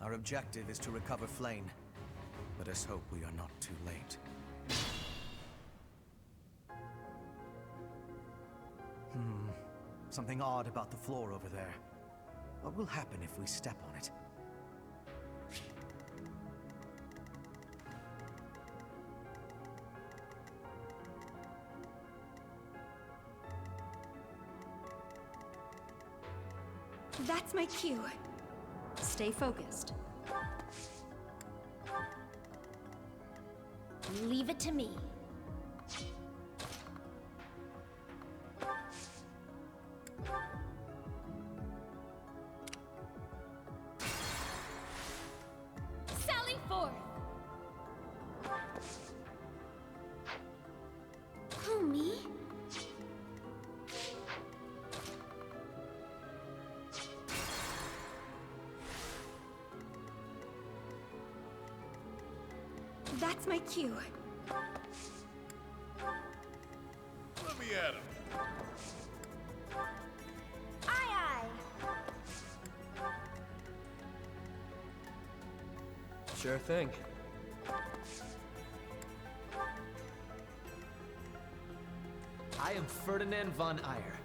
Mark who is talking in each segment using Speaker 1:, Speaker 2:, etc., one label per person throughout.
Speaker 1: Our objective is to recover Flame. Let us hope we are not too late. Something odd about the floor over there. What will happen if we step on it?
Speaker 2: That's my cue. Stay focused. Leave it to me. Sally forth! Who, me? That's my cue.
Speaker 3: Let me at him.
Speaker 2: Aye, aye.
Speaker 4: Sure thing. I am Ferdinand von Eyre.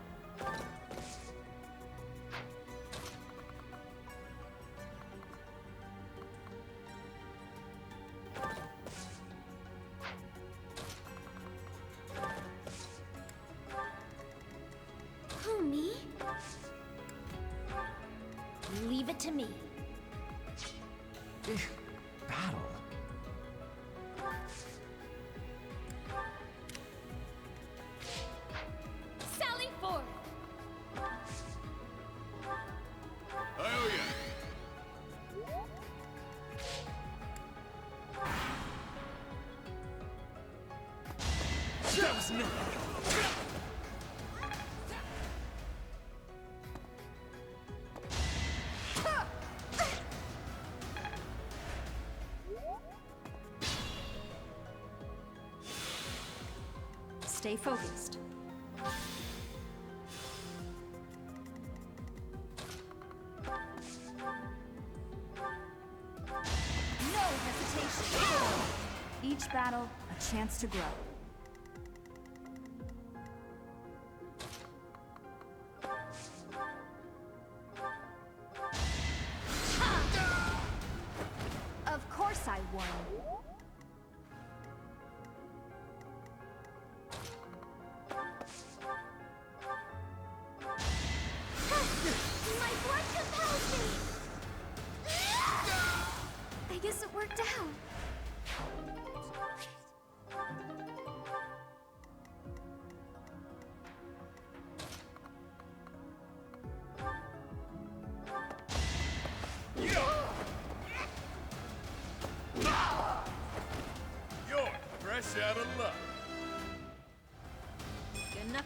Speaker 2: Who, me? Leave it to me.
Speaker 4: Battle.
Speaker 2: Sally forth!
Speaker 3: Oh yeah.
Speaker 1: That was nothing!
Speaker 2: Stay focused. No hesitation. Each battle, a chance to grow. Of course I won. My blood compels me! I guess it worked out.
Speaker 3: You're fresh out of luck.
Speaker 2: Good enough.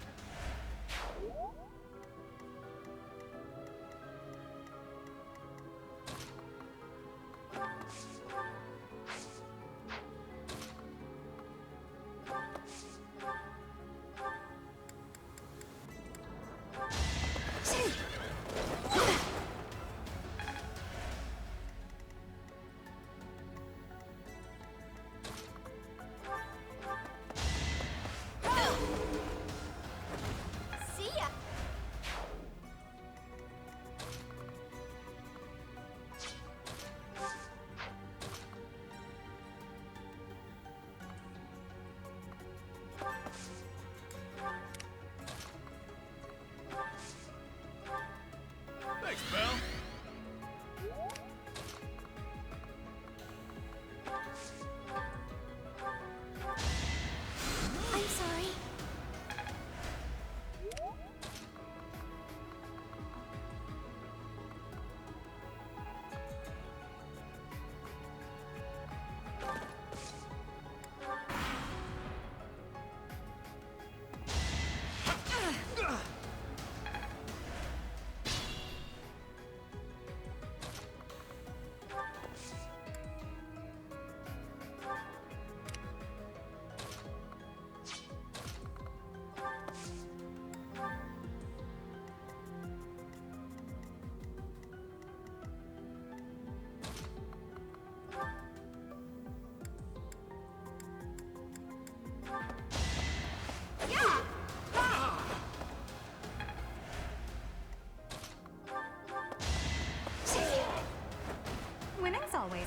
Speaker 2: See ya.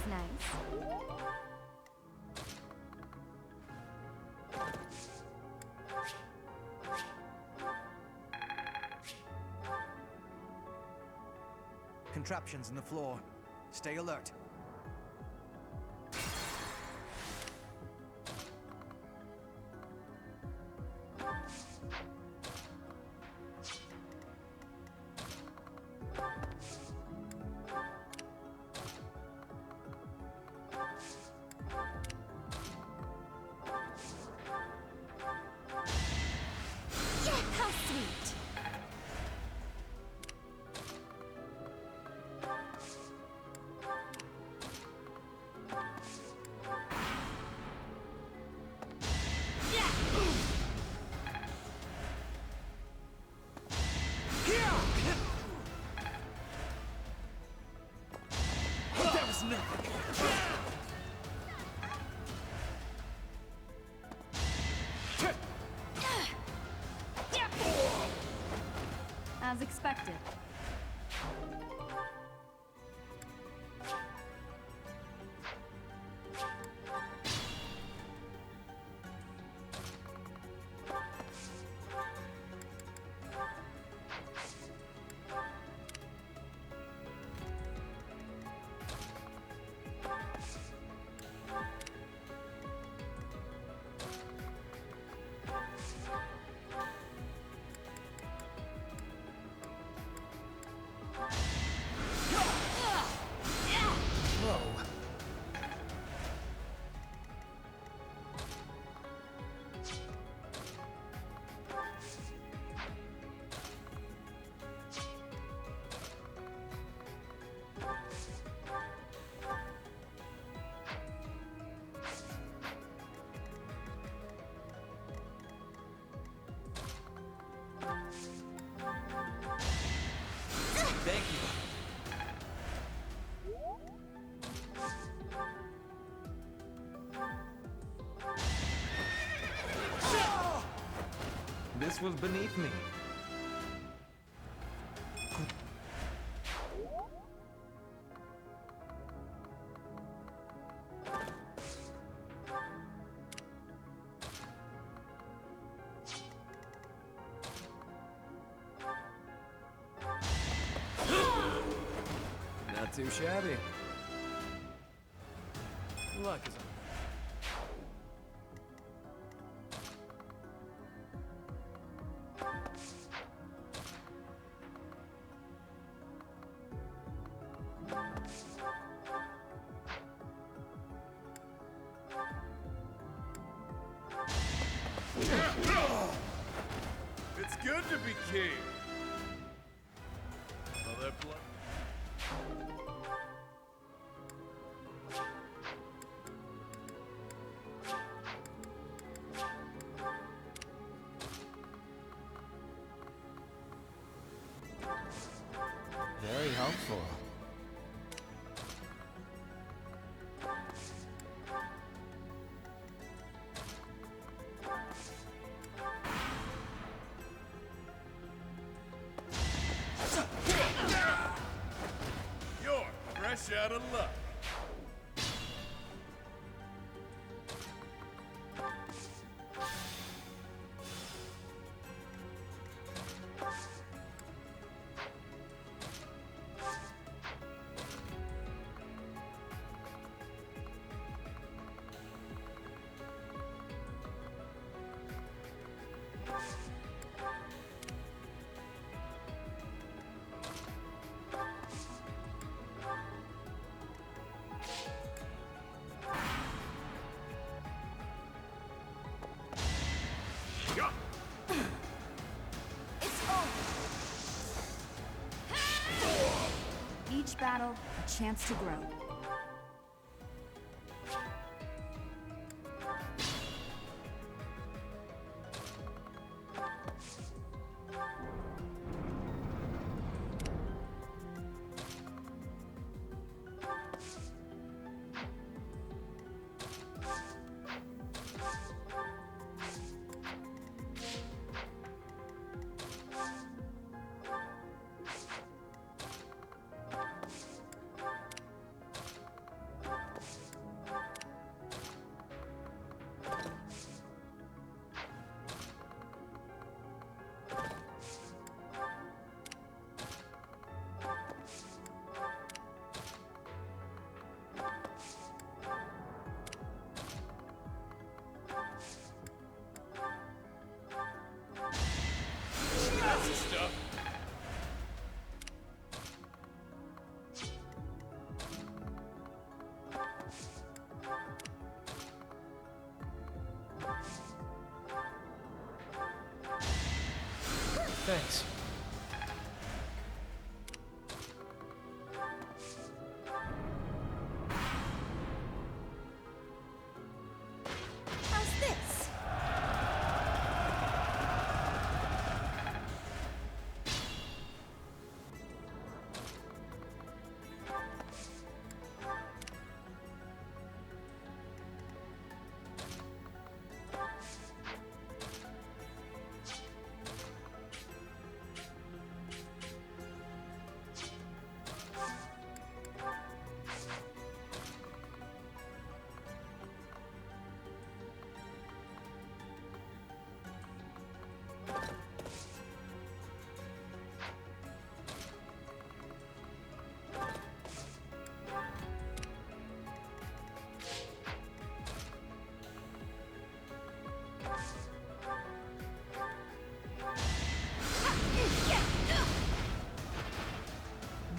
Speaker 2: nice.
Speaker 1: Contraptions in the floor. Stay alert.
Speaker 2: Yeah, how sweet.
Speaker 1: That was nothing.
Speaker 2: As expected.
Speaker 1: Whoa.
Speaker 4: Thank you. This was beneath me. Not too shabby. Luck is on.
Speaker 3: It's good to be king. All that blood.
Speaker 4: Very helpful.
Speaker 3: You're fresh out of luck.
Speaker 2: It's over. Each battle, a chance to grow.
Speaker 4: Thanks.
Speaker 2: How's this?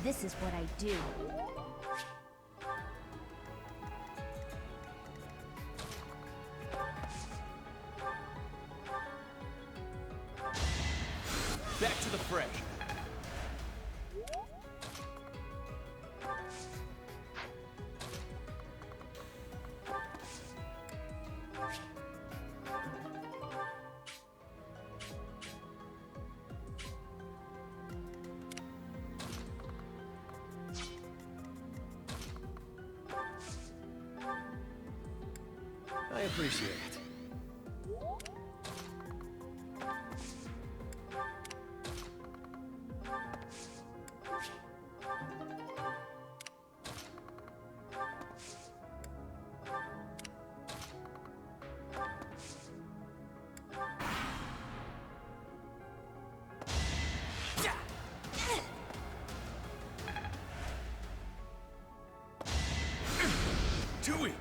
Speaker 2: This is what I do.
Speaker 1: Back to the fray. I appreciate it. Too weak.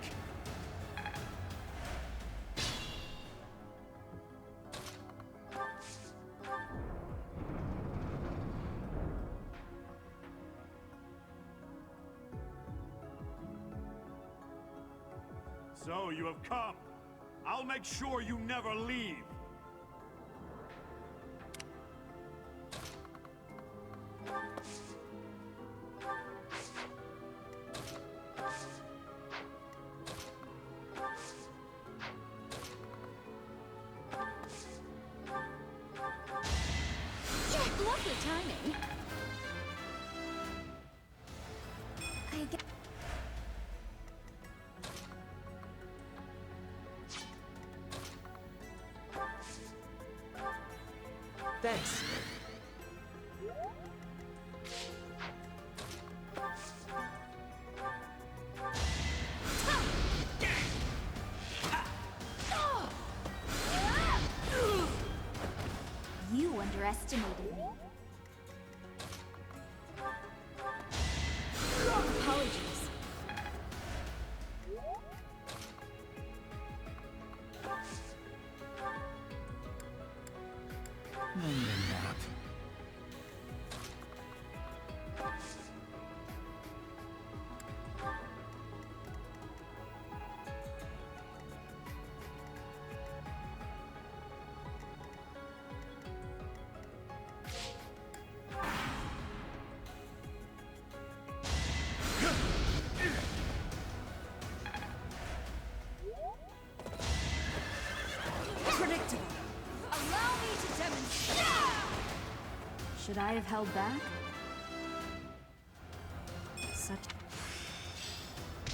Speaker 3: So you have come. I'll make sure you never leave.
Speaker 2: Lovely timing. I get.
Speaker 4: Thanks.
Speaker 2: You underestimated me. Apologies.
Speaker 1: Nap.
Speaker 2: Predictable. Allow me to demonstrate. Should I have held back? Such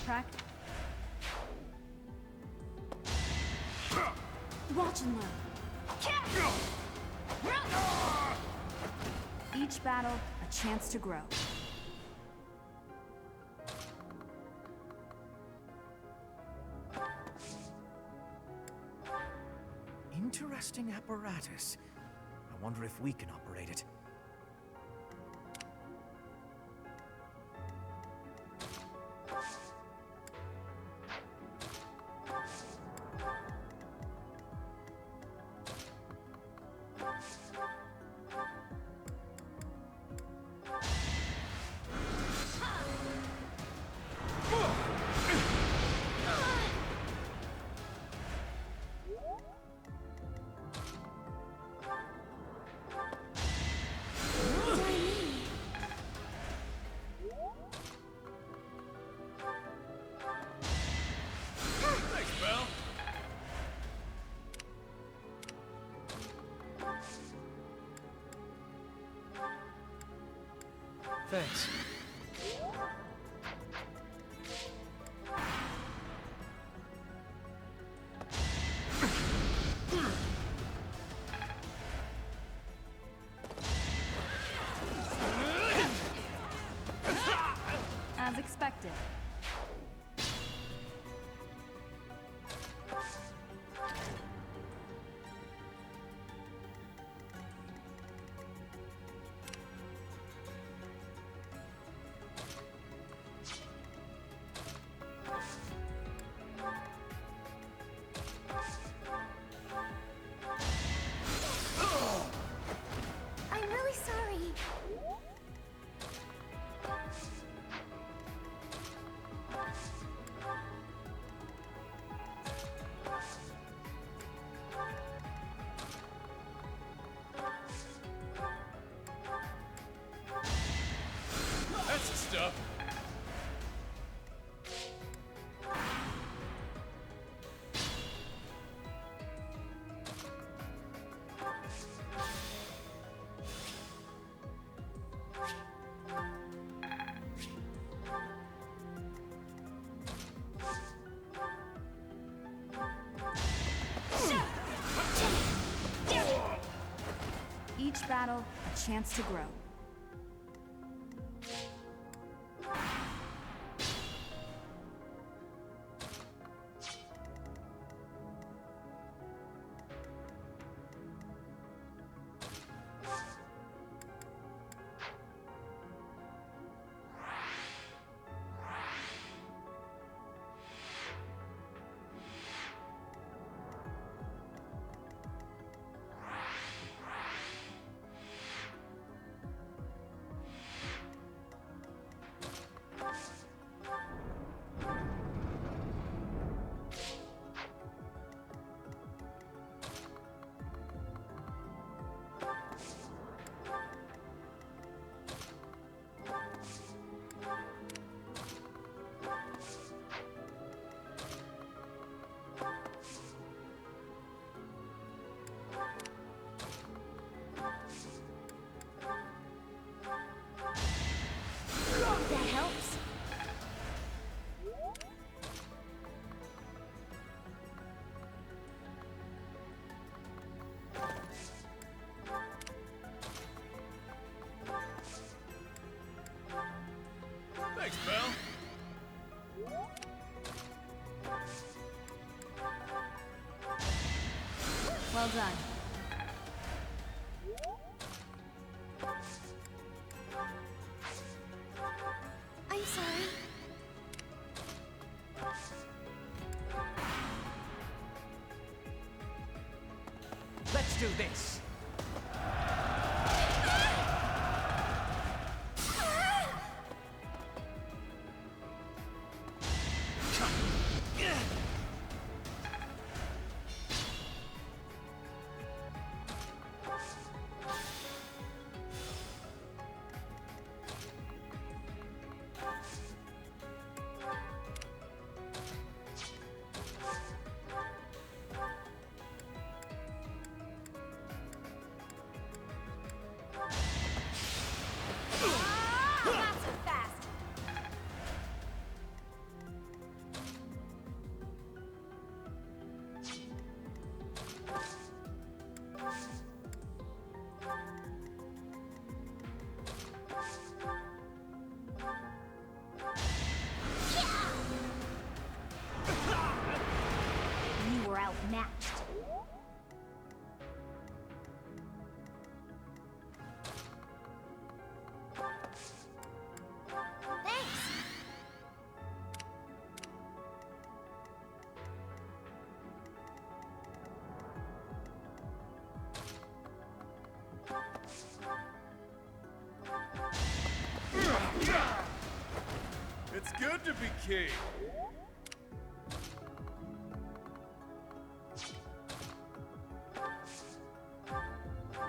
Speaker 2: practice. Watch and learn. Each battle, a chance to grow.
Speaker 1: Interesting apparatus. I wonder if we can operate it.
Speaker 4: Thanks.
Speaker 2: As expected.
Speaker 5: I'm really sorry.
Speaker 3: That's the stuff.
Speaker 2: Each battle, a chance to grow.
Speaker 5: That helps.
Speaker 3: Thanks, pal.
Speaker 2: Well done.
Speaker 5: I'm sorry.
Speaker 4: Let's do this.
Speaker 5: Not so fast. You were outmatched. Thanks.
Speaker 3: It's good to be king.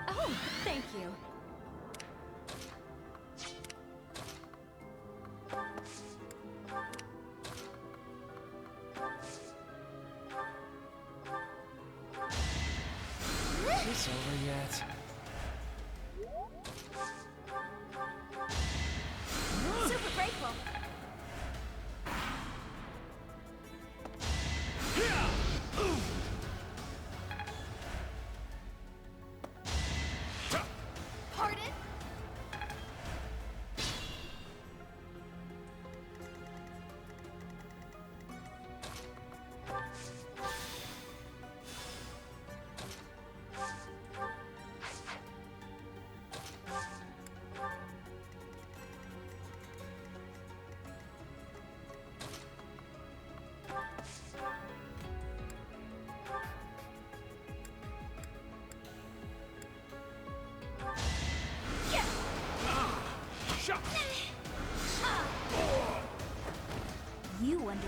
Speaker 2: Oh, thank you.
Speaker 4: Is this over yet?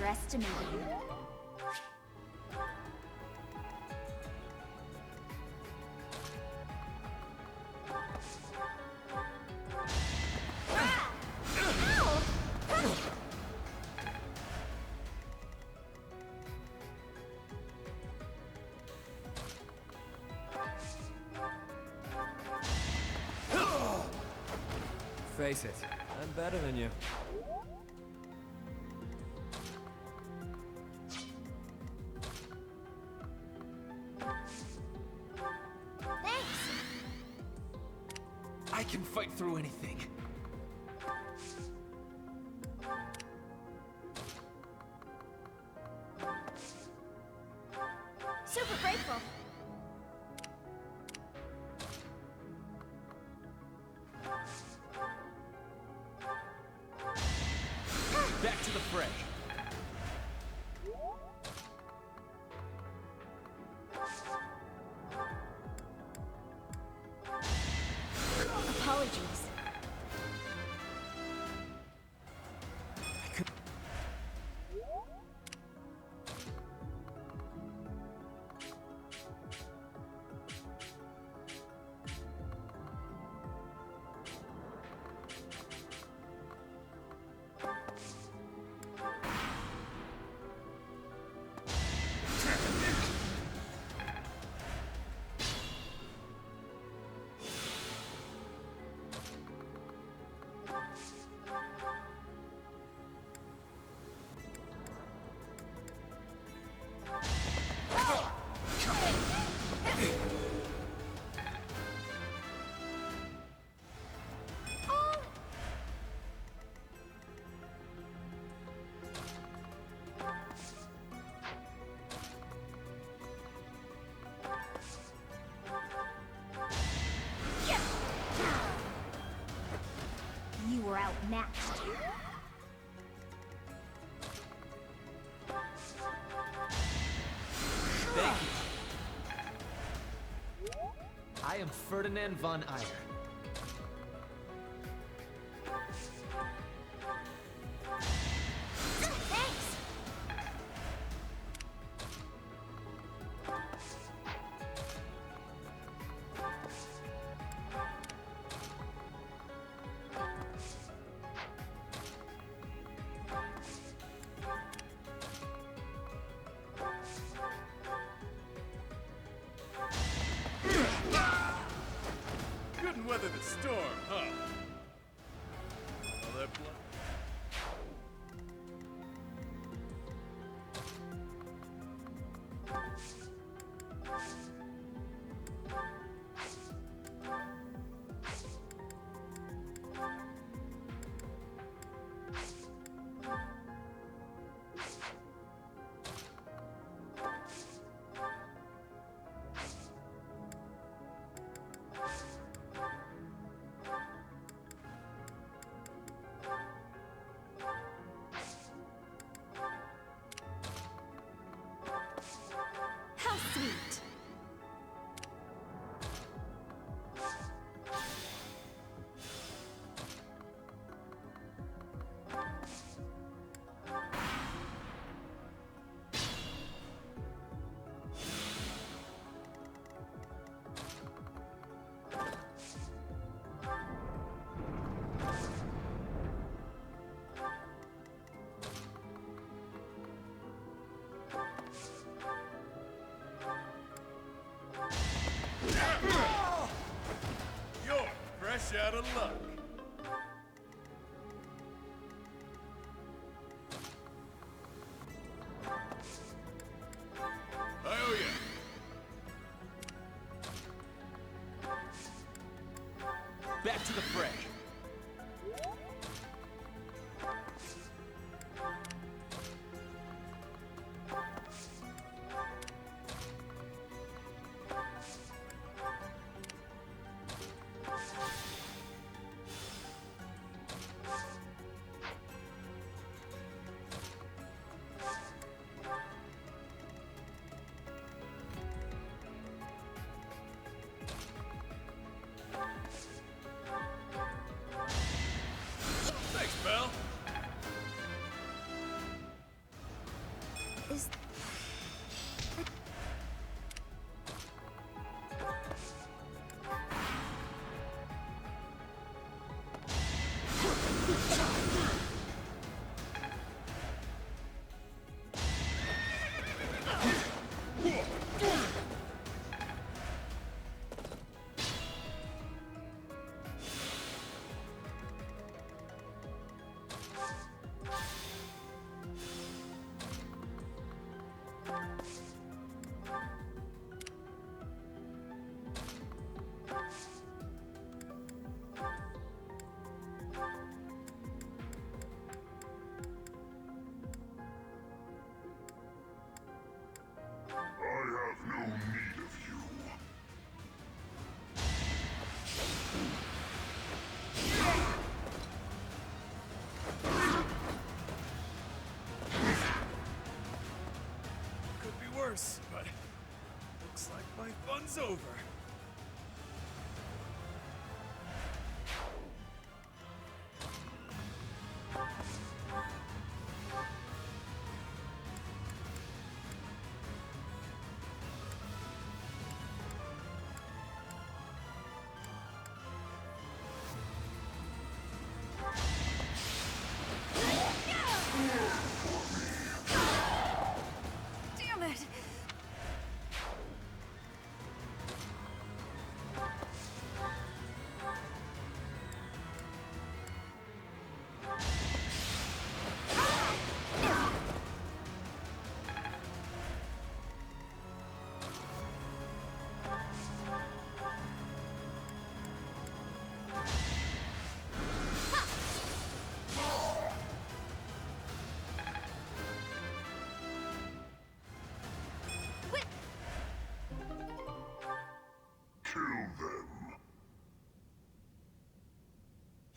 Speaker 5: underestimating you.
Speaker 4: Face it, I'm better than you.
Speaker 5: Thanks.
Speaker 4: I can fight through anything.
Speaker 5: Super grateful.
Speaker 4: Back to the fray.
Speaker 5: Apologies. You were outmatched.
Speaker 4: Thank you. I am Ferdinand von Eyre.
Speaker 5: Thanks.
Speaker 3: Couldn't weather the storm, huh? All that blood.
Speaker 2: How sweet.
Speaker 3: You're fresh out of luck. Oh yeah.
Speaker 4: Back to the fray.
Speaker 3: worse, but looks like my fun's over.
Speaker 2: Damn it!
Speaker 6: Kill them.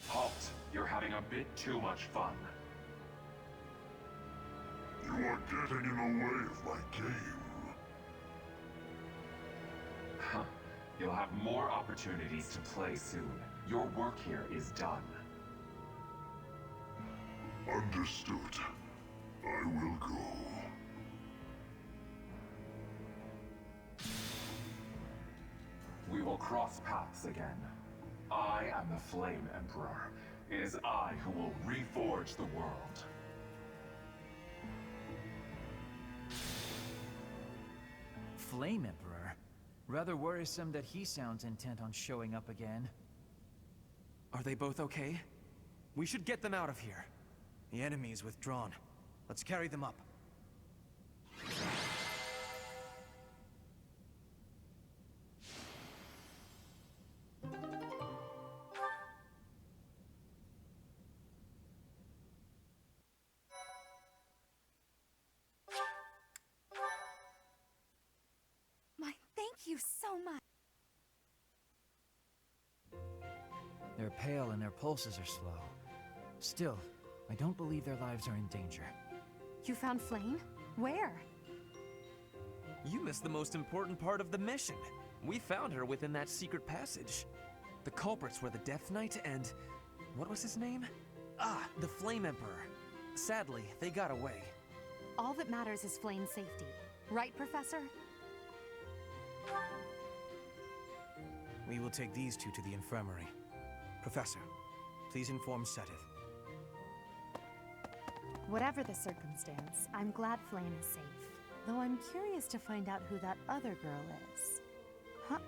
Speaker 7: Halt! You're having a bit too much fun.
Speaker 6: You are getting in the way of my game.
Speaker 7: Huh. You'll have more opportunities to play soon. Your work here is done.
Speaker 6: Understood. I will go.
Speaker 7: We will cross paths again. I am the Flame Emperor. It is I who will reforge the world.
Speaker 4: Flame Emperor? Rather worrisome that he sounds intent on showing up again.
Speaker 1: Are they both okay? We should get them out of here. The enemy is withdrawn. Let's carry them up.
Speaker 2: Thank you so much.
Speaker 4: They're pale and their pulses are slow. Still, I don't believe their lives are in danger.
Speaker 2: You found Flame? Where?
Speaker 1: You missed the most important part of the mission. We found her within that secret passage. The culprits were the Death Knight and... what was his name? Ah, the Flame Emperor. Sadly, they got away.
Speaker 2: All that matters is Flame's safety. Right, Professor?
Speaker 1: We will take these two to the infirmary. Professor, please inform Seteth.
Speaker 2: Whatever the circumstance, I'm glad Flame is safe. Though I'm curious to find out who that other girl is. Huh?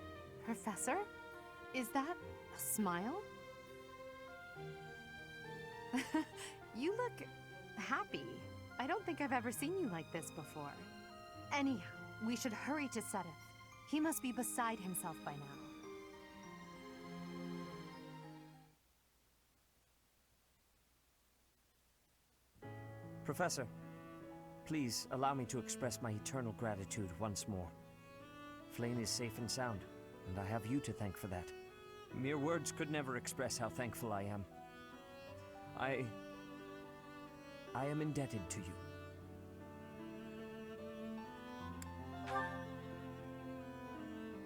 Speaker 2: Professor? Is that a smile? You look happy. I don't think I've ever seen you like this before. Anyhow, we should hurry to Seteth. He must be beside himself by now.
Speaker 8: Professor, please allow me to express my eternal gratitude once more. Flame is safe and sound, and I have you to thank for that. Mere words could never express how thankful I am. I am indebted to you.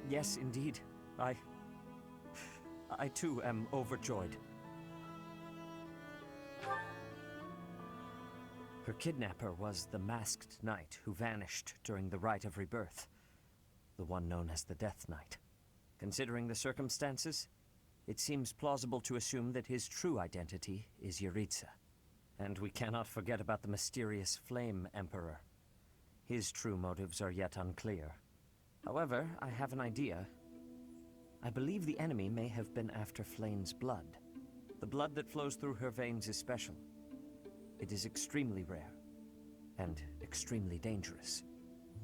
Speaker 8: Yes, indeed. I too am overjoyed. Her kidnapper was the masked knight who vanished during the Rite of Rebirth, the one known as the Death Knight. Considering the circumstances, it seems plausible to assume that his true identity is Yuritsa. And we cannot forget about the mysterious Flame Emperor. His true motives are yet unclear. However, I have an idea. I believe the enemy may have been after Flame's blood. The blood that flows through her veins is special. It is extremely rare, and extremely dangerous.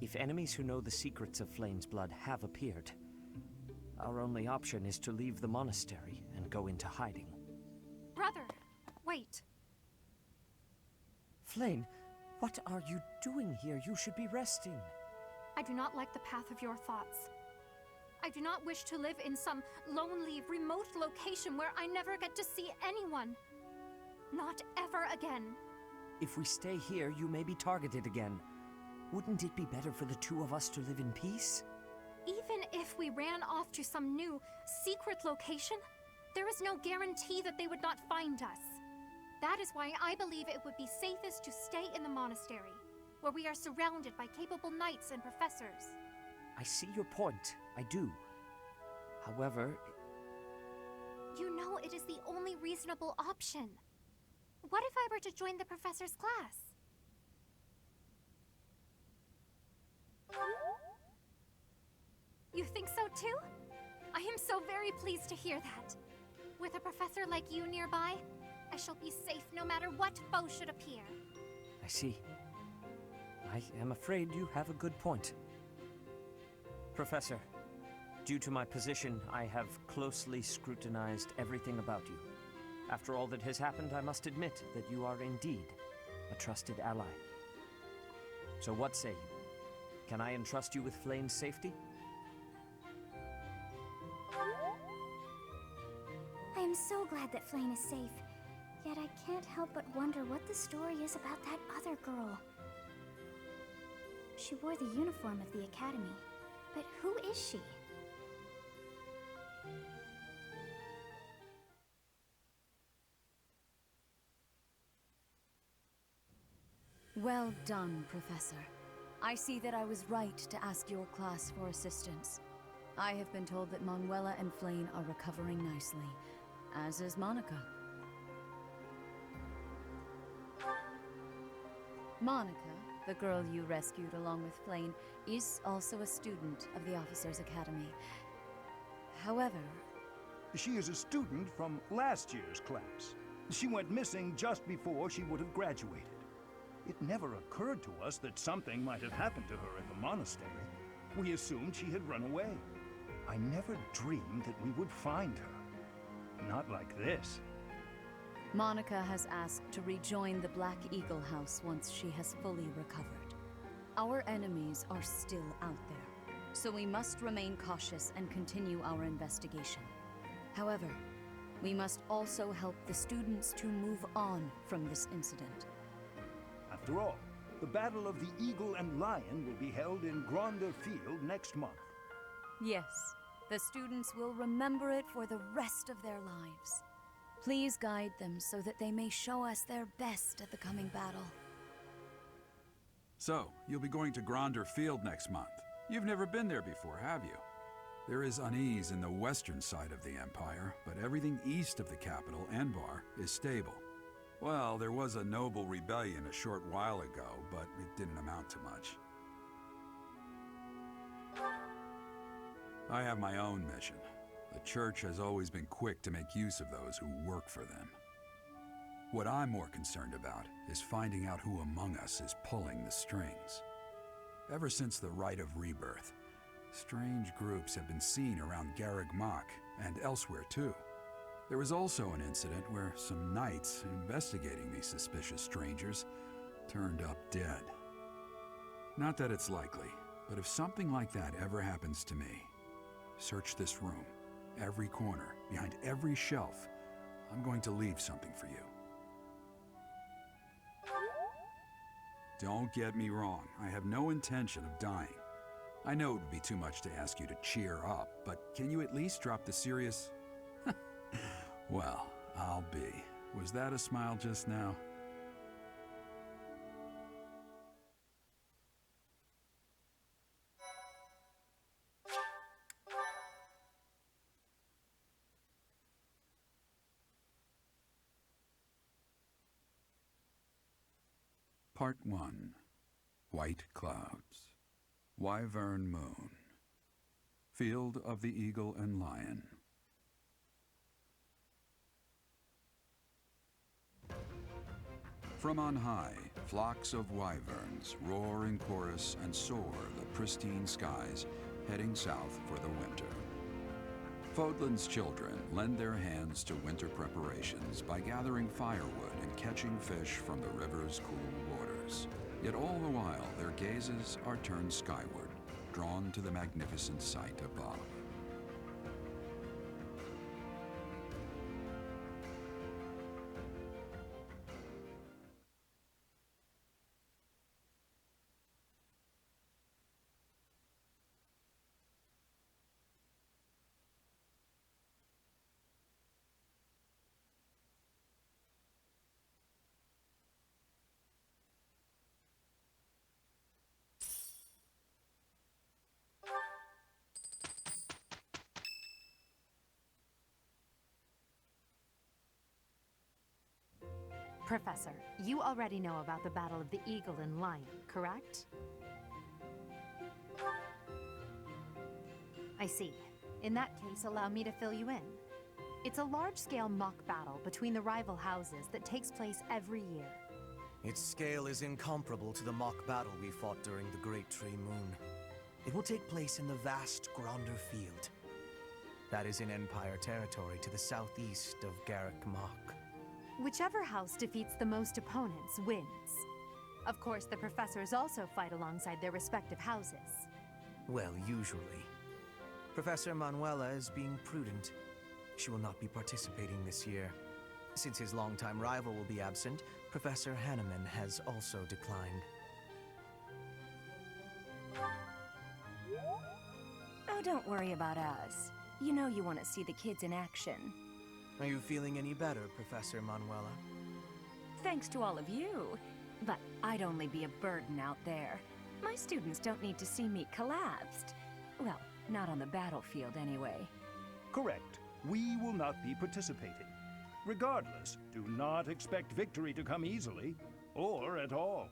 Speaker 8: If enemies who know the secrets of Flame's blood have appeared, our only option is to leave the monastery and go into hiding.
Speaker 2: Brother, wait.
Speaker 8: Flame, what are you doing here? You should be resting.
Speaker 9: I do not like the path of your thoughts. I do not wish to live in some lonely, remote location where I never get to see anyone. Not ever again.
Speaker 8: If we stay here, you may be targeted again. Wouldn't it be better for the two of us to live in peace?
Speaker 9: Even if we ran off to some new, secret location, there is no guarantee that they would not find us. That is why I believe it would be safest to stay in the monastery, where we are surrounded by capable knights and professors.
Speaker 8: I see your point, I do. However,
Speaker 9: You know it is the only reasonable option. What if I were to join the professor's class? You think so too? I am so very pleased to hear that. With a professor like you nearby, I shall be safe no matter what foe should appear.
Speaker 8: I see. I am afraid you have a good point. Professor, due to my position, I have closely scrutinized everything about you. After all that has happened, I must admit that you are indeed a trusted ally. So what say you? Can I entrust you with Flane's safety?
Speaker 5: I am so glad that Flame is safe. Yet I can't help but wonder what the story is about that other girl. She wore the uniform of the academy. But who is she?
Speaker 10: Well done, Professor. I see that I was right to ask your class for assistance. I have been told that Manuela and Flane are recovering nicely, as is Monica. Monica, the girl you rescued along with Flane, is also a student of the Officers' Academy. However,
Speaker 11: She is a student from last year's class. She went missing just before she would have graduated. It never occurred to us that something might have happened to her at the monastery. We assumed she had run away. I never dreamed that we would find her. Not like this.
Speaker 10: Monica has asked to rejoin the Black Eagle House once she has fully recovered. Our enemies are still out there, so we must remain cautious and continue our investigation. However, we must also help the students to move on from this incident.
Speaker 11: After all, the Battle of the Eagle and Lion will be held in Gronder Field next month.
Speaker 10: Yes, the students will remember it for the rest of their lives. Please guide them so that they may show us their best at the coming battle.
Speaker 3: So, you'll be going to Gronder Field next month. You've never been there before, have you? There is unease in the western side of the Empire, but everything east of the capital, Enbar, is stable. Well, there was a noble rebellion a short while ago, but it didn't amount to much. I have my own mission. The Church has always been quick to make use of those who work for them. What I'm more concerned about is finding out who among us is pulling the strings. Ever since the Rite of Rebirth, strange groups have been seen around Garreg Mach and elsewhere too. There was also an incident where some knights investigating these suspicious strangers turned up dead. Not that it's likely, but if something like that ever happens to me, search this room, every corner, behind every shelf. I'm going to leave something for you. Don't get me wrong, I have no intention of dying. I know it would be too much to ask you to cheer up, but can you at least drop the serious... Well, I'll be. Was that a smile just now? Part 1. White Clouds. Wyvern Moon. Field of the Eagle and Lion. From on high, flocks of wyverns roar in chorus and soar the pristine skies, heading south for the winter. Fodlan's children lend their hands to winter preparations by gathering firewood and catching fish from the river's cool waters. Yet all the while, their gazes are turned skyward, drawn to the magnificent sight above.
Speaker 2: Professor, you already know about the Battle of the Eagle and Lion, correct? I see. In that case, allow me to fill you in. It's a large-scale mock battle between the rival houses that takes place every year.
Speaker 12: Its scale is incomparable to the mock battle we fought during the Great Tree Moon. It will take place in the vast Gronder Field. That is in Empire territory to the southeast of Garrick Mach.
Speaker 2: Whichever house defeats the most opponents wins. Of course, the professors also fight alongside their respective houses.
Speaker 12: Well, usually. Professor Manuela is being prudent. She will not be participating this year. Since his longtime rival will be absent, Professor Hanneman has also declined.
Speaker 13: Oh, don't worry about us. You know you want to see the kids in action.
Speaker 12: Are you feeling any better, Professor Manuela?
Speaker 13: Thanks to all of you. But I'd only be a burden out there. My students don't need to see me collapsed. Well, not on the battlefield anyway.
Speaker 11: Correct. We will not be participating. Regardless, do not expect victory to come easily, or at all.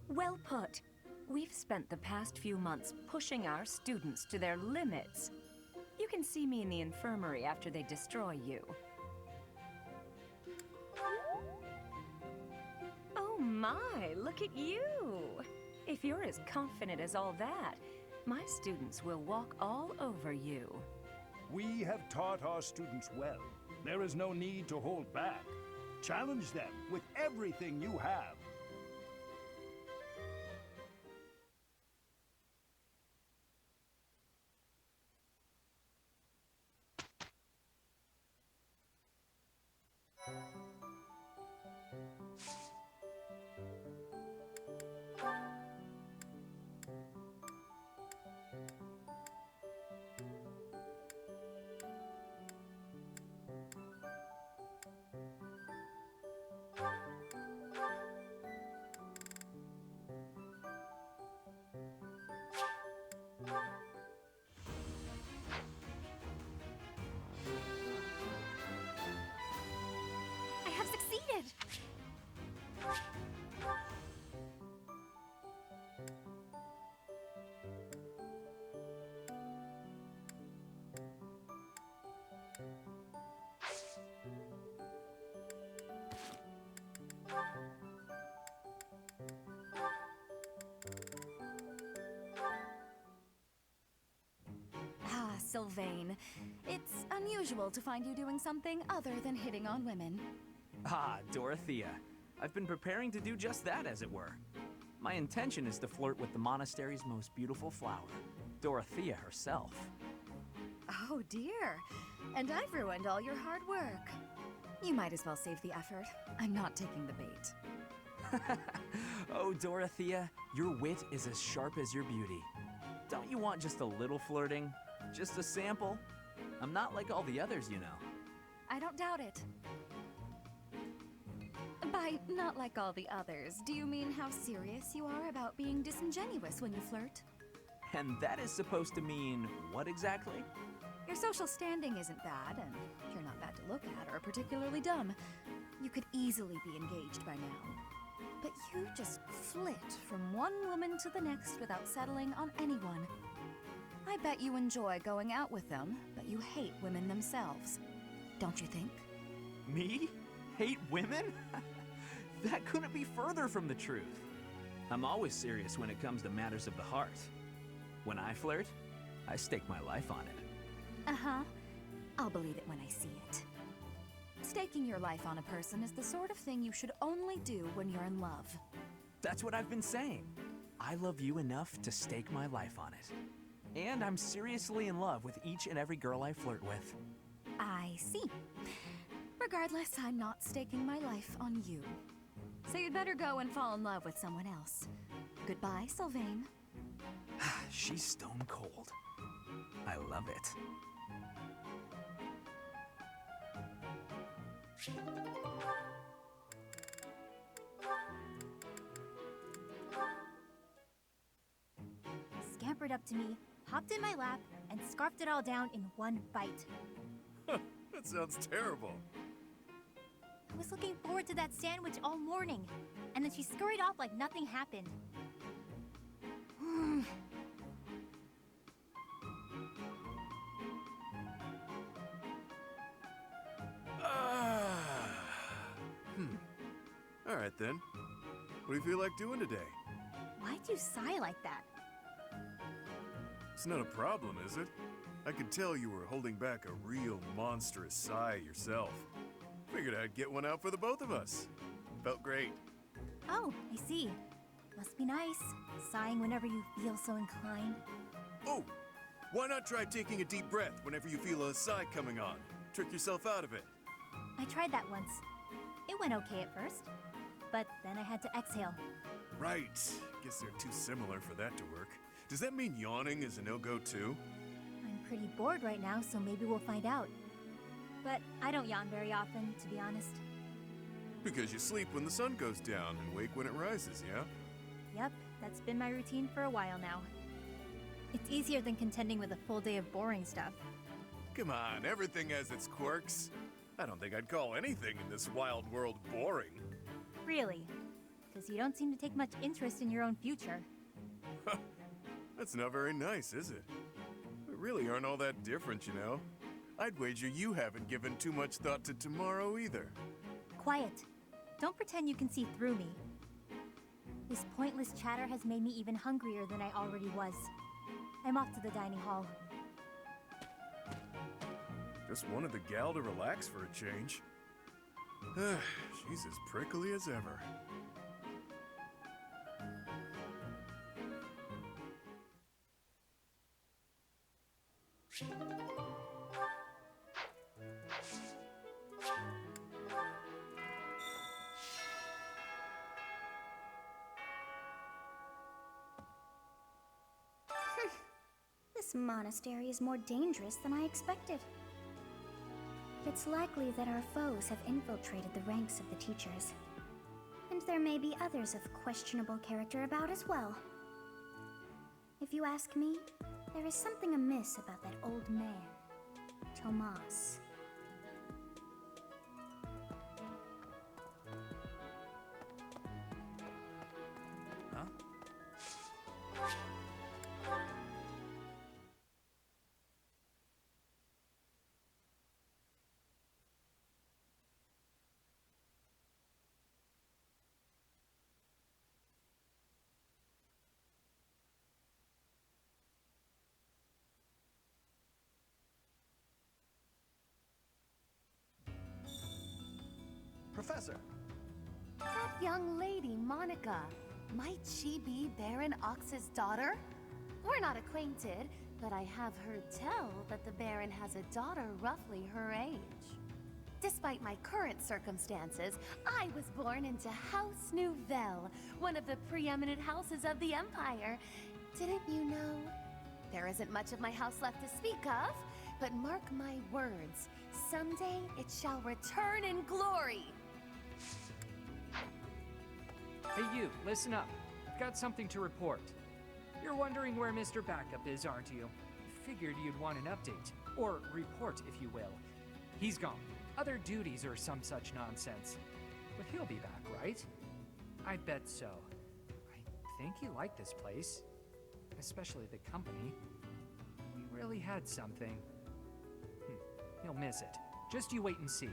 Speaker 13: Well put. We've spent the past few months pushing our students to their limits. You can see me in the infirmary after they destroy you. Oh my, look at you! If you're as confident as all that, my students will walk all over you.
Speaker 11: We have taught our students well. There is no need to hold back. Challenge them with everything you have.
Speaker 9: I have succeeded!
Speaker 10: Ah, Sylvain. It's unusual to find you doing something other than hitting on women.
Speaker 1: Ah, Dorothea. I've been preparing to do just that, as it were. My intention is to flirt with the monastery's most beautiful flower, Dorothea herself.
Speaker 10: Oh dear. And I've ruined all your hard work. You might as well save the effort. I'm not taking the bait.
Speaker 1: Oh, Dorothea, your wit is as sharp as your beauty. Don't you want just a little flirting? Just a sample? I'm not like all the others, you know.
Speaker 10: I don't doubt it. By not like all the others, do you mean how serious you are about being disingenuous when you flirt?
Speaker 1: And that is supposed to mean what exactly?
Speaker 10: Your social standing isn't bad, and you're not bad to look at or particularly dumb. You could easily be engaged by now. But you just flit from one woman to the next without settling on anyone. I bet you enjoy going out with them, but you hate women themselves. Don't you think?
Speaker 1: Me? Hate women? That couldn't be further from the truth. I'm always serious when it comes to matters of the heart. When I flirt, I stake my life on it.
Speaker 10: Uh-huh. I'll believe it when I see it. Staking your life on a person is the sort of thing you should only do when you're in love.
Speaker 1: That's what I've been saying. I love you enough to stake my life on it. And I'm seriously in love with each and every girl I flirt with.
Speaker 10: I see. Regardless, I'm not staking my life on you. So you'd better go and fall in love with someone else. Goodbye, Sylvain.
Speaker 1: She's stone cold. I love it.
Speaker 5: Scampered up to me, hopped in my lap, and scarfed it all down in one bite.
Speaker 14: That sounds terrible. I was looking forward to that sandwich all morning, and then she scurried off like nothing happened.
Speaker 15: Alright then. What do you feel like doing today?
Speaker 14: Why'd you sigh like that?
Speaker 15: It's not a problem, is it? I could tell you were holding back a real monstrous sigh yourself. Figured I'd get one out for the both of us. Felt great.
Speaker 14: Oh, I see. Must be nice, sighing whenever you feel so inclined.
Speaker 15: Oh! Why not try taking a deep breath whenever you feel a sigh coming on? Trick yourself out of it.
Speaker 14: I tried that once. It went okay at first, but then I had to exhale.
Speaker 15: Right. Guess they're too similar for that to work. Does that mean yawning is a no-go too?
Speaker 14: I'm pretty bored right now, so maybe we'll find out. But I don't yawn very often, to be honest.
Speaker 15: Because you sleep when the sun goes down and wake when it rises, yeah?
Speaker 14: Yep, that's been my routine for a while now. It's easier than contending with a full day of boring stuff.
Speaker 15: Come on, everything has its quirks. I don't think I'd call anything in this wild world boring.
Speaker 14: Really? Because you don't seem to take much interest in your own future.
Speaker 15: That's not very nice, is it? We really aren't all that different, you know? I'd wager you haven't given too much thought to tomorrow either.
Speaker 14: Quiet. Don't pretend you can see through me. This pointless chatter has made me even hungrier than I already was. I'm off to the dining hall.
Speaker 15: Just wanted the gal to relax for a change. She's as prickly as ever.
Speaker 5: This monastery is more dangerous than I expected. It's likely that our foes have infiltrated the ranks of the teachers. And there may be others of questionable character about as well. If you ask me, there is something amiss about that old man, Tomas.
Speaker 16: Professor!
Speaker 2: That young lady, Monica. Might she be Baron Ox's daughter? We're not acquainted, but I have heard tell that the Baron has a daughter roughly her age. Despite my current circumstances, I was born into House Nouvelle, one of the preeminent houses of the Empire. Didn't you know? There isn't much of my house left to speak of, but mark my words, someday it shall return in glory.
Speaker 17: Hey you, listen up. I've got something to report. You're wondering where Mr. Backup is, aren't you? Figured you'd want an update. Or report, if you will. He's gone. Other duties or some such nonsense. But he'll be back, right? I bet so. I think he liked this place. Especially the company. We really had something. He'll miss it. Just you wait and see.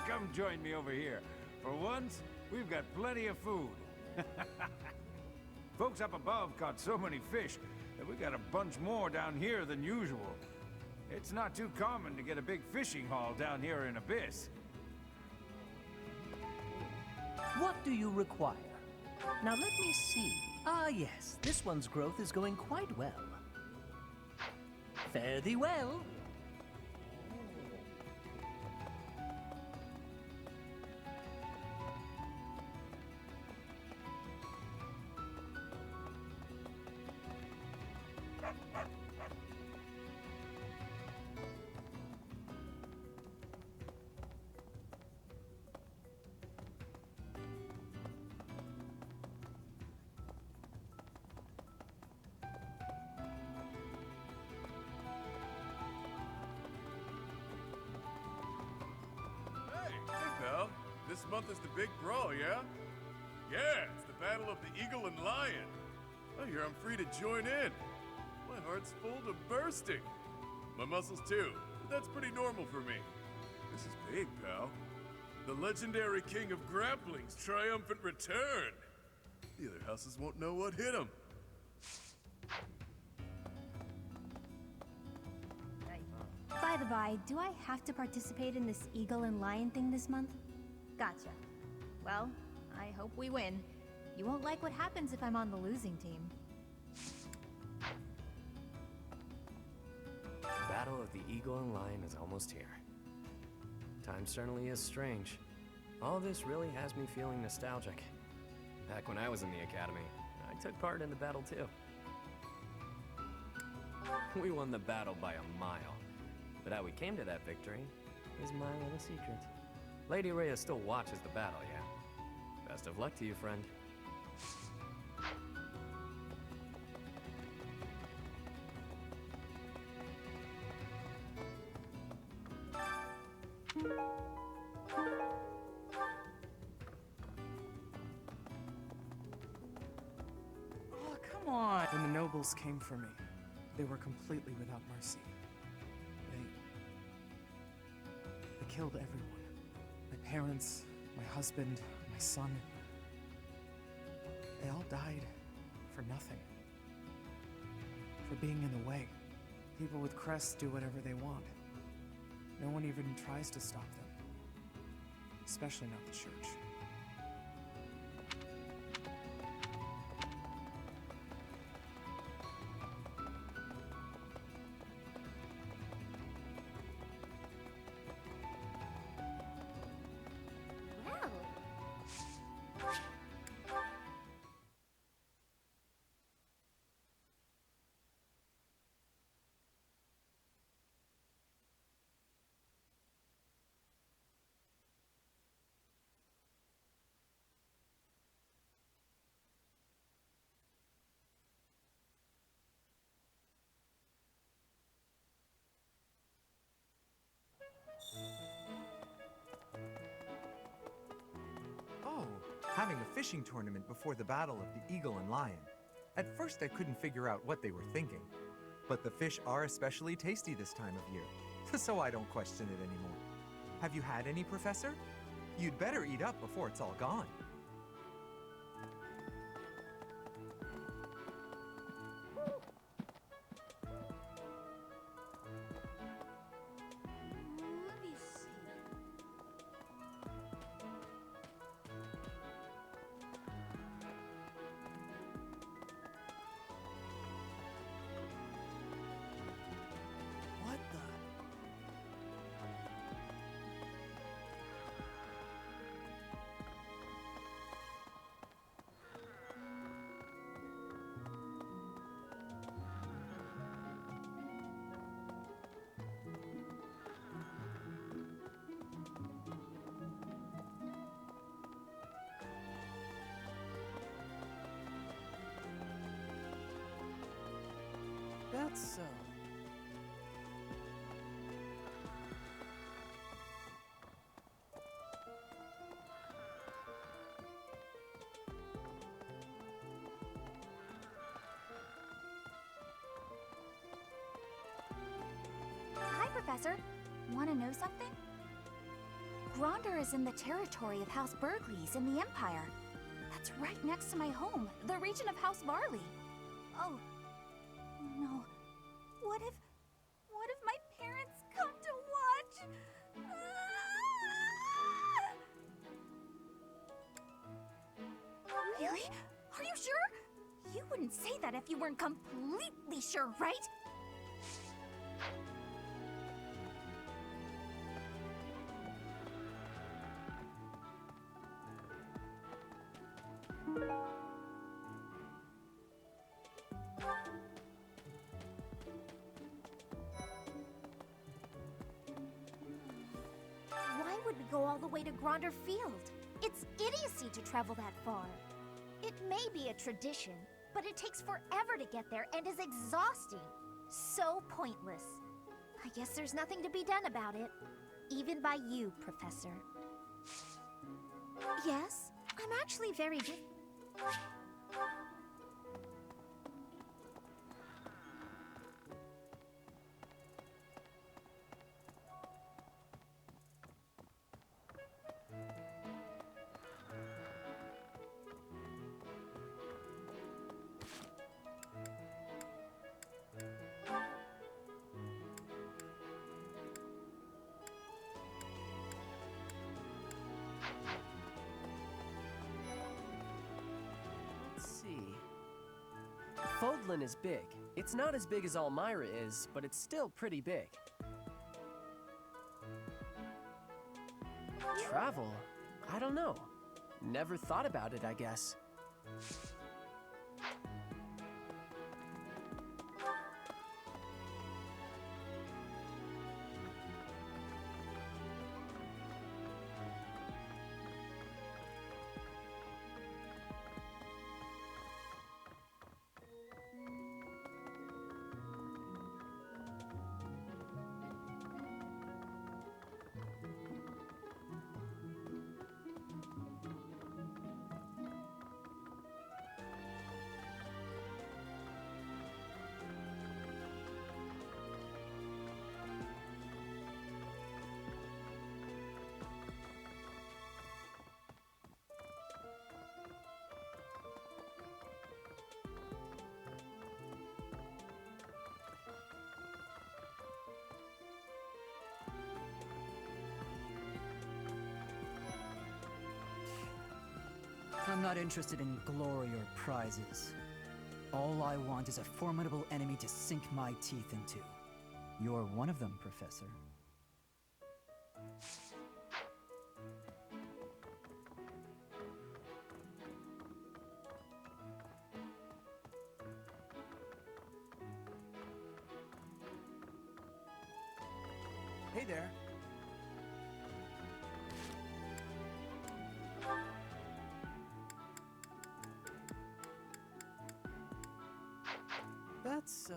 Speaker 18: Come join me over here. For once, we've got plenty of food. Folks up above caught so many fish that we got a bunch more down here than usual. It's not too common to get a big fishing haul down here in Abyss.
Speaker 19: What do you require? Now let me see. Ah yes, this one's growth is going quite well. Fare thee well.
Speaker 15: this month is the big brawl, yeah? Yeah, it's the battle of the Eagle and Lion. I hear I'm free to join in. My heart's full to bursting. My muscles too, but that's pretty normal for me. This is big, pal. The legendary king of grappling's triumphant return. The other houses won't know what hit him.
Speaker 14: By the by, do I have to participate in this Eagle and Lion thing this month? Gotcha. Well, I hope we win. You won't like what happens if I'm on the losing team.
Speaker 20: The Battle of the Eagle and Lion is almost here. Time certainly is strange. All this really has me feeling nostalgic. Back when I was in the academy, I took part in the battle too. We won the battle by a mile. But how we came to that victory is my little secret. Lady Rhea still watches the battle, yeah? Best of luck to you, friend.
Speaker 21: Oh, come on! When the nobles came for me, they were completely without mercy. They killed everyone. My parents, my husband, my son. They all died for nothing. For being in the way. People with crests do whatever they want. No one even tries to stop them. Especially not the church.
Speaker 22: Having a fishing tournament before the Battle of the Eagle and Lion. At first I couldn't figure out what they were thinking, but the fish are especially tasty this time of year, so I don't question it anymore. Have you had any, Professor? You'd better eat up before it's all gone.
Speaker 21: That's so.
Speaker 5: Hi, Professor. Want to know something? Gronder is in the territory of House Burgleys in the Empire. That's right next to my home, the region of House Varley. Oh, no. What if my parents come to watch? Really? Are you sure? You wouldn't say that if you weren't completely sure, right? Why would we go all the way to Gronder Field? It's idiocy to travel that far. It may be a tradition, but it takes forever to get there and is exhausting. So pointless. I guess there's nothing to be done about it. Even by you, Professor. actually very
Speaker 6: Let's see. Fodlan is big. It's not as big as Almyra is, but it's still pretty big. Travel? I don't know. Never thought about it, I guess.
Speaker 4: I'm not interested in glory or prizes. All I want is a formidable enemy to sink my teeth into. You're one of them, Professor.
Speaker 12: Hey there. That's so.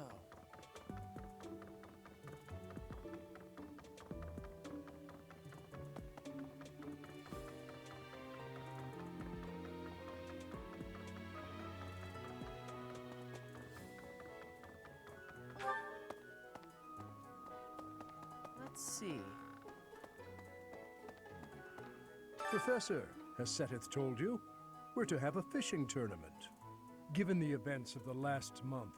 Speaker 6: Let's see.
Speaker 7: Professor, as Seteth told you, we're to have a fishing tournament. Given the events of the last month,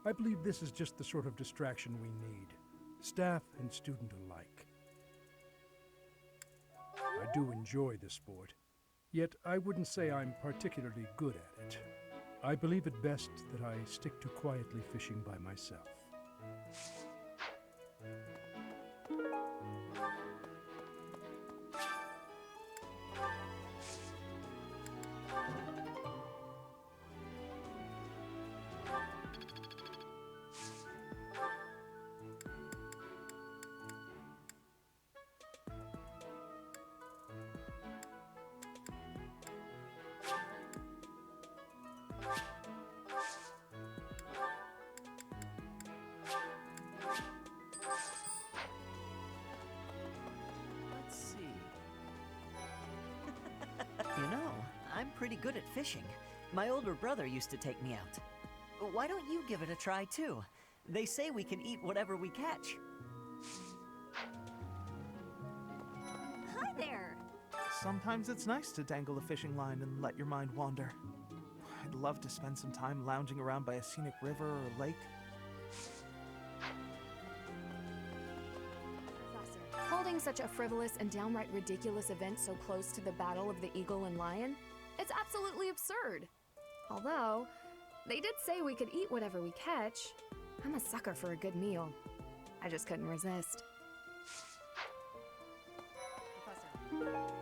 Speaker 7: I believe this is just the sort of distraction we need, staff and student alike. I do enjoy the sport, yet I wouldn't say I'm particularly good at it. I believe it best that I stick to quietly fishing by myself.
Speaker 6: Let's see.
Speaker 23: You know, I'm pretty good at fishing. My older brother used to take me out. Why don't you give it a try too? They say we can eat whatever we catch.
Speaker 14: Hi there!
Speaker 12: Sometimes it's nice to dangle a fishing line and let your mind wander. I'd love to spend some time lounging around by a scenic river or lake.
Speaker 24: Holding such a frivolous and downright ridiculous event so close to the Battle of the Eagle and Lion? It's absolutely absurd. Although, they did say we could eat whatever we catch. I'm a sucker for a good meal. I just couldn't resist.
Speaker 14: Professor.